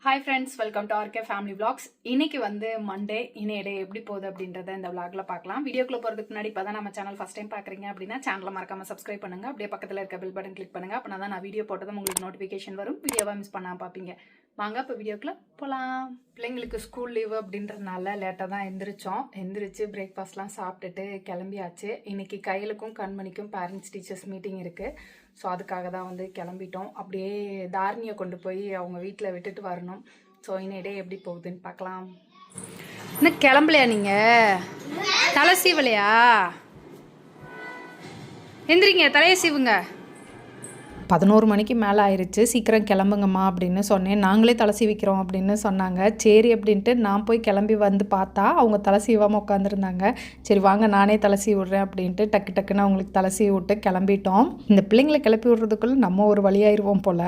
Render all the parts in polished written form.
Hi friends, welcome to RK family vlogs. இன்னைக்கு வந்து Monday. இன்னைய டே எப்படி போகுது அப்படின்றத இந்த vlogல பார்க்கலாம். வீடியோக்குள்ள போகிறதுக்கு முன்னாடி இப்போ தான் நம்ம சேனல் ஃபஸ்ட் டைம் பார்க்குறீங்க அப்படின்னா சேனலை மறக்காம சப்ஸ்கிரைப் பண்ணுங்க. அப்படியே பக்கத்தில் இருக்க பெல் பட்டன் கிளிக் பண்ணுங்க. அப்படின்னா தான் நான் வீடியோ போட்டதும் உங்களுக்கு நோட்டிஃபிகேஷன் வரும். வீடியோவை மிஸ் பண்ணாமல் பார்ப்பீங்க. வாங்க இப்போ வீடியோக்குள்ள போகலாம். பிள்ளைங்களுக்கு ஸ்கூல் லீவு அப்படின்றதுனால லேட்டாக தான் எந்திரிச்சு பிரேக்ஃபாஸ்ட்லாம் சாப்பிட்டுட்டு கிளம்பியாச்சு. இன்னைக்கு கையிலுக்கும் கண்மணிக்கும் பேரண்ட்ஸ் டீச்சர்ஸ் மீட்டிங் இருக்குது. ஸோ அதுக்காக தான் வந்து கிளம்பிட்டோம். அப்படியே தாரணியை கொண்டு போய் அவங்க வீட்டில் விட்டுட்டு வரணும். ஸோ இன்னைடே எப்படி போகுதுன்னு பார்க்கலாம். இன்னும் கிளம்பலையா நீங்கள்? தலை சீவலையா? எந்திரிங்க, தலையை சீவுங்க. 11 மணிக்கு மேலே ஆயிடுச்சு. சீக்கிரம் கிளம்புங்கம்மா அப்படின்னு சொன்னேன். நாங்களே தலை சீவிக்கிறோம் அப்படின்னு சொன்னாங்க. சரி அப்படின்ட்டு நான் போய் கிளம்பி வந்து பார்த்தா அவங்க தலை சீவாமல் உட்காந்துருந்தாங்க. சரி வாங்க நானே தலை சீவி விட்றேன் அப்படின்ட்டு டக்குன்னு அவங்களுக்கு தலை சீவி விட்டு கிளம்பிட்டோம். இந்த பிள்ளைங்களை கிளப்பி விடுறதுக்குள்ள நம்ம ஒரு வழியாயிருவோம் போல்.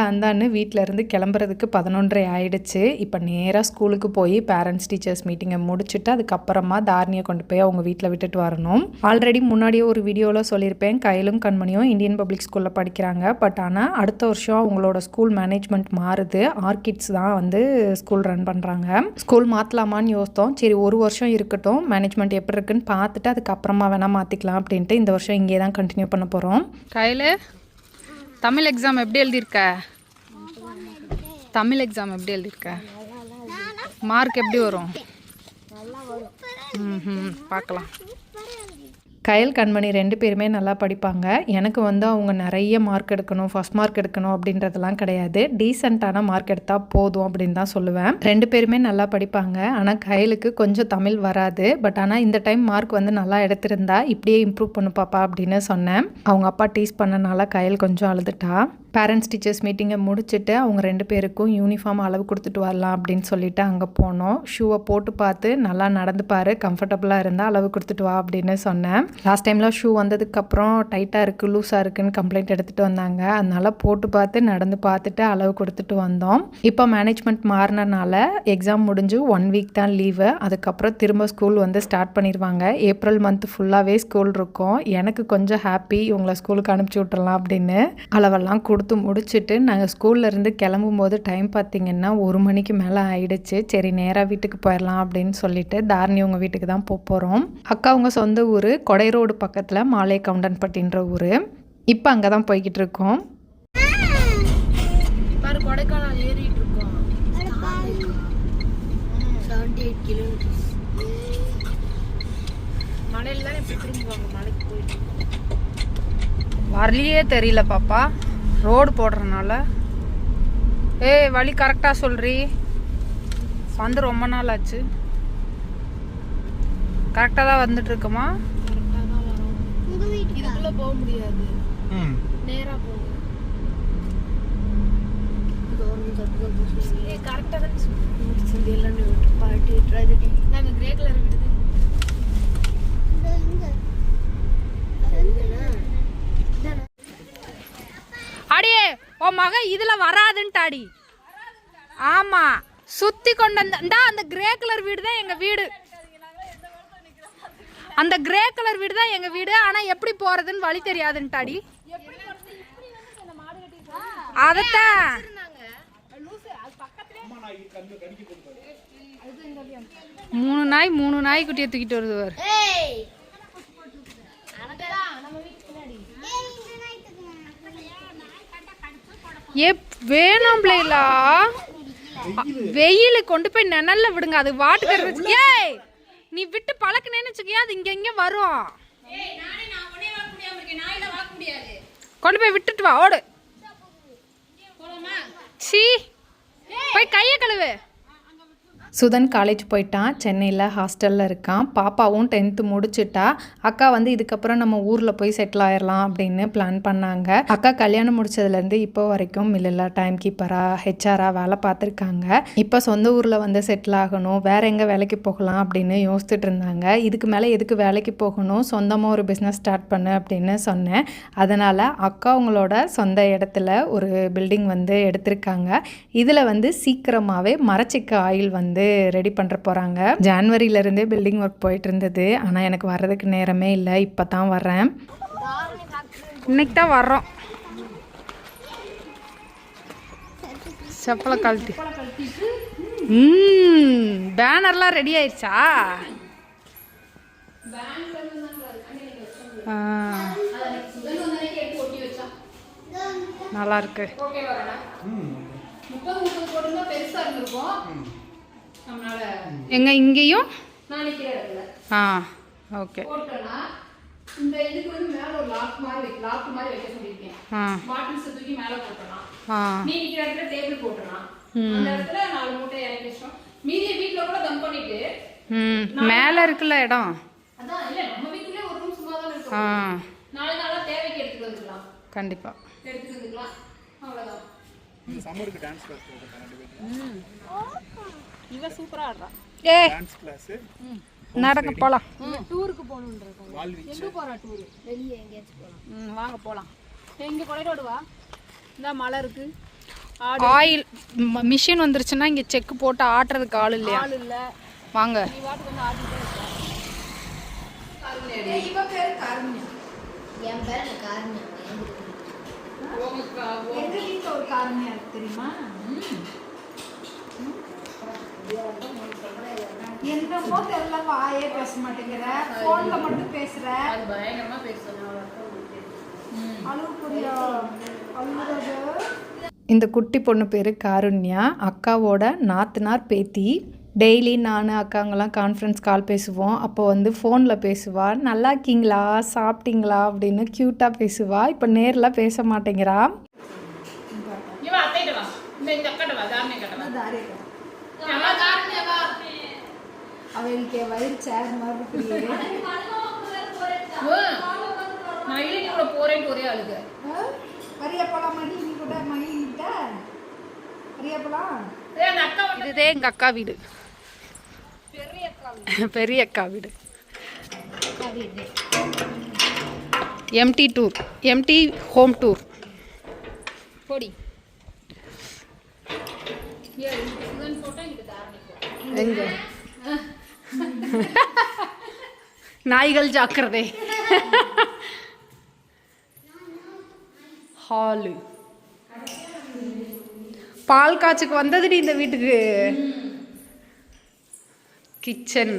அந்தான்னு வீட்டிலேருந்து கிளம்புறதுக்கு 11:30 ஆயிடுச்சு. இப்போ நேராக ஸ்கூலுக்கு போய் பேரண்ட்ஸ் டீச்சர்ஸ் மீட்டிங்கை முடிச்சுட்டு அதுக்கப்புறமா தாரணியை கொண்டு போய் அவங்க வீட்டில் விட்டுட்டு வரணும். ஆல்ரெடி முன்னாடியே ஒரு வீடியோவில் சொல்லியிருப்பேன், கையிலும் கண்மணியும் இந்தியன் பப்ளிக் ஸ்கூலில் படிக்கிறாங்க. பட் ஆனால் அடுத்த வருஷம் அவங்களோட ஸ்கூல் மேனேஜ்மெண்ட் மாறுது. ஆர்கிட்ஸ் தான் வந்து ஸ்கூல் ரன் பண்ணுறாங்க. ஸ்கூல் மாற்றலாமான்னு யோசித்தோம். சரி ஒரு வருஷம் இருக்கட்டும், மேனேஜ்மெண்ட் எப்படி இருக்குன்னு பார்த்துட்டு அதுக்கப்புறமா வேணால் மாற்றிக்கலாம் அப்படின்ட்டு இந்த வருஷம் இங்கே தான் கண்டினியூ பண்ண போகிறோம். கையில் தமிழ் எக்ஸாம் எப்படி எழுதியிருக்க? மார்க் எப்படி வரும்? பார்க்கலாம். கையல் கண்மணி 2 பேருமே நல்லா படிப்பாங்க. எனக்கு வந்து அவங்க நிறைய மார்க் எடுக்கணும், ஃபர்ஸ்ட் மார்க் எடுக்கணும் அப்படின்றதெல்லாம் கிடையாது. டீசெண்டான மார்க் எடுத்தால் போதும் அப்படின்னு தான் சொல்லுவேன். 2 பேருமே நல்லா படிப்பாங்க. ஆனால் கையலுக்கு கொஞ்சம் தமிழ் வராது. பட் ஆனால் இந்த டைம் மார்க் வந்து நல்லா எடுத்திருந்தா இப்படியே இம்ப்ரூவ் பண்ணு பாப்பா அப்படின்னு சொன்னேன். அவங்க அப்பா டீஸ் பண்ணனால கையல் கொஞ்சம் அழுதுட்டா. பேரண்ட்ஸ் டீச்சர்ஸ் மீட்டிங்கை முடிச்சுட்டு அவங்க 2 பேருக்கும் யூனிஃபார்ம் அளவு கொடுத்துட்டு வரலாம் அப்படின்னு சொல்லிட்டு அங்கே போனோம். ஷூவை போட்டு பார்த்து நல்லா நடந்து பாரு, கம்ஃபர்டபுளாக இருந்தால் அளவு கொடுத்துட்டு வா அப்படின்னு சொன்னேன். லாஸ்ட் டைமில் ஷூ வந்ததுக்கப்புறம் டைட்டாக இருக்குது, லூஸாக இருக்குன்னு கம்ப்ளைண்ட் எடுத்துகிட்டு வந்தாங்க. அதனால் போட்டு பார்த்து நடந்து பார்த்துட்டு அளவு கொடுத்துட்டு வந்தோம். இப்போ மேனேஜ்மெண்ட் மாறினால எக்ஸாம் முடிஞ்சு 1 வீக் தான் லீவு. அதுக்கப்புறம் திரும்ப ஸ்கூல் வந்து ஸ்டார்ட் பண்ணிடுவாங்க. ஏப்ரல் மந்த் ஃபுல்லாகவே ஸ்கூல் இருக்கும். எனக்கு கொஞ்சம் ஹாப்பி, இவங்களை ஸ்கூலுக்கு அனுப்பிச்சி விட்டுறலாம் அப்படின்னு. அளவெல்லாம் கொடுத்து முடிச்சுட்டு நாங்கள் ஸ்கூல்லேருந்து கிளம்பும்போது டைம் பார்த்திங்கன்னா 1 மணிக்கு மேலே ஆயிடுச்சு. சரி நேராக வீட்டுக்கு போயிடலாம் அப்படின்னு சொல்லிட்டு தாரணி உங்கள் வீட்டுக்கு தான் போகிறோம். அக்கா அவங்க சொந்த ஊர் கொடை ரோடு பக்கத்தில் மாலை கவுண்டன்பட்டின்ற ஊர். இப்போ அங்கே தான் போய்கிட்டு இருக்கோம். கொடைக்கானல் ஏறிட்டு இருக்கோம். 78 கிலோமீட்டர்ஸ். மலையில் தான் இப்போ திரும்புவாங்க. மலைக்கு போயிட்டு வரலையே தெரியல பாப்பா, ரோடு போடுறதுனால. வழி கரெக்டாக சொல்றீ? வந்து ரொம்ப நாள் ஆச்சு. கரெக்டாக தான் வந்துட்டு இருக்குமா? இதுக்குள்ள போக முடியாது, நேரா போகும். கரெக்டாக தான் நாங்கள் கிரே கலர் விடுது. அடியே ஓ மக இதுல வராதுன்ட்டாடி. ஆமா சுத்தி கொண்டு வந்தா அந்த கிரே கலர் வீடு தான் எங்க வீடு. அந்த கிரே கலர் வீடு தான் எங்க வீடு. ஆனா எப்படி போறதுன்னு வழி தெரியாதுன்ட்டாடி. அதத்தான் 3 நாய் குட்டியை தூக்கிட்டு வருது. வேணாம் பிள்ளைகளா, வெயில கொண்டு போய் நிழல்ல விடுங்க. அது வாட்டுக்கிறது. ஏய் நீ விட்டு பழக்கினேன்னு வச்சுக்கியா, அது இங்க வரும். கொண்டு போய் விட்டுட்டு வா, ஓடு. சீ போய் கையை கழுவு. சுதன் காலேஜ் போயிட்டான். சென்னையில் ஹாஸ்டலில் இருக்கான். பாப்பாவும் 10th முடிச்சுட்டா. அக்கா வந்து இதுக்கப்புறம் நம்ம ஊரில் போய் செட்டில் ஆயிடலாம் அப்படின்னு பிளான் பண்ணாங்க. அக்கா கல்யாணம் முடிச்சதுலேருந்து இப்போ வரைக்கும் மில்லில் டைம் கீப்பராக ஹெச்ஆராக வேலை பார்த்துருக்காங்க. இப்போ சொந்த ஊரில் வந்து செட்டில் ஆகணும், வேறு எங்கே வேலைக்கு போகலாம் அப்படின்னு யோசிச்சுட்டு இருந்தாங்க. இதுக்கு மேலே எதுக்கு வேலைக்கு போகணும், சொந்தமாக ஒரு பிஸ்னஸ் ஸ்டார்ட் பண்ணு அப்படின்னு சொன்னேன். அதனால் அக்கா அவங்களோட சொந்த இடத்துல ஒரு பில்டிங் வந்து எடுத்திருக்காங்க. இதில் வந்து சீக்கிரமாகவே மரச்சிக்க ஆயில் வந்து ரெடி பண்ணுற போகிறாங்க. ஜான்வரியிலேருந்தே பில்டிங் ஒர்க் போயிட்டு இருந்தது. ஆனால் எனக்கு வர்றதுக்கு நேரமே இல்லை. இப்போ தான் வர்றேன். இன்னைக்கு தான் வர்றோம். செப்பலை கழட்டி. பேனர்லாம் ரெடி ஆயிடுச்சா? நல்லா இருக்கு. எங்க இங்கேயும் ஓகே. இந்த இதுக்கு வந்து மேல ஒரு லாக் மாதிரி வைக்க சொல்லிருக்கேன். பாட்டில்ஸ் தூக்கி மேல போட்டறலாம். நீ நிக்கிற இடத்துல டேபிள் போட்டறலாம். அந்த இடத்துல 4 மூட்டை இறக்கி வச்சோம். மீதி வீட்ல கூட தம் பண்ணிட்டு மேல இருக்குல இடம். அதான் இல்ல நம்ம வீட்லயே ஒரு ரூம் சும்மா தான் இருக்கு. நாளா தேவைக்கு எடுத்துட்டு வந்துடலாம். கண்டிப்பா எடுத்துட்டு வந்துடலாம். அவ்வளவுதான். இந்த சம்மருக்கு டான்ஸ் கிளாஸ் போறோம். இவ சூப்பரா ஆடுறா. Dance class. நடக்க போலாம். டூருக்கு போணும்ன்றது. எங்க போறா டூர்? வெளிய எங்கயாச்சும் போலாம். வாங்க போலாம். எங்க கொடைரோடு வா. இந்த மலை இருக்கு. ஆயில் மிஷின் வந்துருச்சுன்னா இங்க செக் போட்டு ஆட்றதுக்கு ஆள் இல்லையா? ஆள் இல்ல. வாங்க. நீ வாட்டு வந்து ஆட்டிட்டே இருக்க. காருண்யா. இவ பேர் காருண்யா. என் பேர் காருண்யா. எங்க வீட்ல ஒரு காருண்யா இருக்கு தெரியுமா? என்னமோ தெரியல, வாயே பேச மாட்டேங்கிற, போன்ல மட்டும் பேசுற. அது பயங்கரமா பேசுறேன். இந்த குட்டி பொண்ணு பேர் காருண்யா. அக்காவோட நாத்தனார் பேத்தி. டெய்லி நான் அக்காங்கெல்லாம் கான்ஃபரன்ஸ் கால் பேசுவோம். அப்போ வந்து ஃபோனில் பேசுவா. நல்லா இருக்கீங்களா, சாப்பிட்டீங்களா அப்படின்னு க்யூட்டாக பேசுவா. இப்போ நேரில் பேச மாட்டேங்கிறா. அவளுக்கு வயிறு சேர் மாதிரி போறேன் ஒரே அழுக. வரியா போலாம் மணி, நீ கூட மணி கிட்ட வரியா போலாம். இதுதே எங்க அக்கா வீடு. பெரிய அக்கா வீடு. Empty tour, empty home tour. போடி எங்க நாய்கள் ஜாக்கிரதை. ஹாலு பால் காய்ச்சுக்கு வந்ததுடி இந்த வீட்டுக்கு. கிச்சன்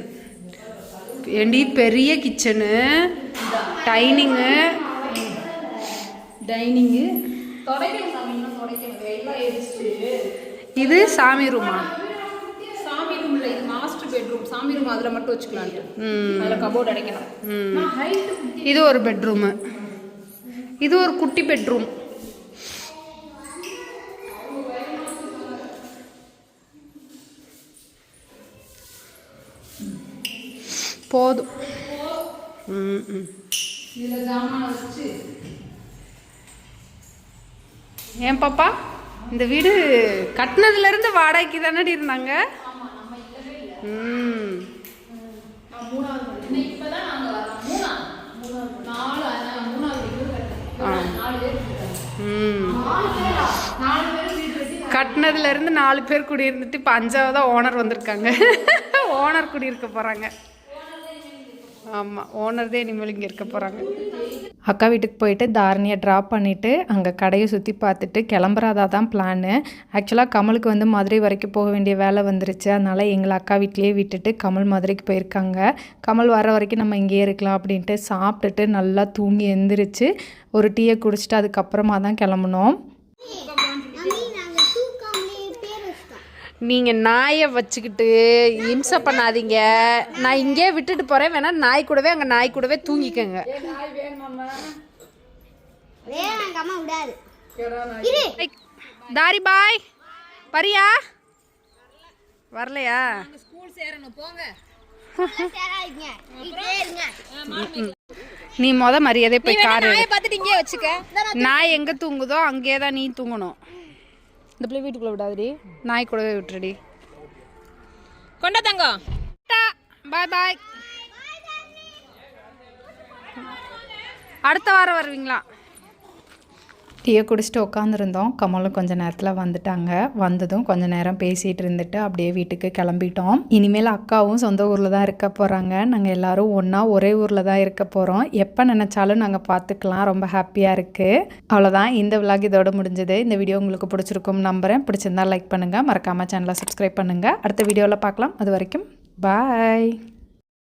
ஏண்டி பெரிய கிச்சனு, டைனிங்கு இது சாமி ரூமா? சாமி ரூம்ல இது மாஸ்டர் பெட்ரூம். சாமி ரூம் அதுல மட்டும் வச்சுக்கலாம்ட்டு. அதுல கபோர்ட் அடைக்கணும். இது ஒரு பெட்ரூம். இது ஒரு குட்டி பெட்ரூம். போதும். ஏன் பாப்பா இந்த வீடு கட்டினதுல இருந்து வாடகைக்கு தானடி இருந்தாங்க? கட்டினதுல இருந்து 4 பேர் குடியிருந்துட்டு இப்போ 5ஆவதா ஓனர் வந்திருக்காங்க. ஓனர் குடியிருக்க போறாங்க. ஆமாம், ஓனர் தான் இனிமேல் இங்கே இருக்க போகிறாங்க. அக்கா வீட்டுக்கு போயிட்டு தாரணியை ட்ராப் பண்ணிவிட்டு அங்கே கடையை சுற்றி பார்த்துட்டு கிளம்புறதா தான் பிளானு. ஆக்சுவலாக கமலுக்கு வந்து மதுரை வரைக்கும் போக வேண்டிய வேலை வந்துருச்சு. அதனால் எங்களை அக்கா வீட்லேயே விட்டுட்டு கமல் மதுரைக்கு போயிருக்காங்க. கமல் வர வரைக்கும் நம்ம இங்கேயே இருக்கலாம் அப்படின்ட்டு சாப்பிட்டுட்டு நல்லா தூங்கி எழுந்திரிச்சு ஒரு டீயை குடிச்சிட்டு அதுக்கப்புறமா தான் கிளம்புனோம். நீங்கள் நாயை வச்சுக்கிட்டு இம்சை பண்ணாதீங்க. நான் இங்கே விட்டுட்டு போகிறேன். வேணா நாய் கூடவே அங்கே நாய் கூடவே தூங்கிக்கங்க. தாரி பாய் பரியா வரலையா? நீ மரியாதை போய் காரு வச்சுக்க. நாய் எங்கே தூங்குதோ அங்கே தான் நீ தூங்கணும். இந்த பிள்ளை வீட்டுக்குள்ள விடாதடி, நாய் கூடவே விட்டுறடி. கொண்டா தங்கம். பாய் பாய். அடுத்த வாரம் வருவீங்களா? டீயை குடிச்சிட்டு உட்காந்துருந்தோம். கமலும் கொஞ்சம் நேரத்தில் வந்துட்டாங்க. வந்ததும் கொஞ்சம் நேரம் பேசிகிட்டு இருந்துட்டு அப்படியே வீட்டுக்கு கிளம்பிட்டோம். இனிமேல் அக்காவும் சொந்த ஊரில் தான் இருக்க போகிறாங்க. நாங்கள் எல்லோரும் ஒன்றா ஒரே ஊரில் தான் இருக்க போகிறோம். எப்போ நினச்சாலும் நாங்கள் பார்த்துக்கலாம். ரொம்ப ஹாப்பியாக இருக்குது. அவ்வளோதான், இந்த விலாக் இதோட முடிஞ்சது. இந்த வீடியோ உங்களுக்கு பிடிச்சிருக்கும் நம்புகிறேன். பிடிச்சிருந்தா லைக் பண்ணுங்கள், மறக்காமல் சேனலை சப்ஸ்கிரைப் பண்ணுங்கள். அடுத்த வீடியோவில் பார்க்கலாம். அது வரைக்கும் பாய்.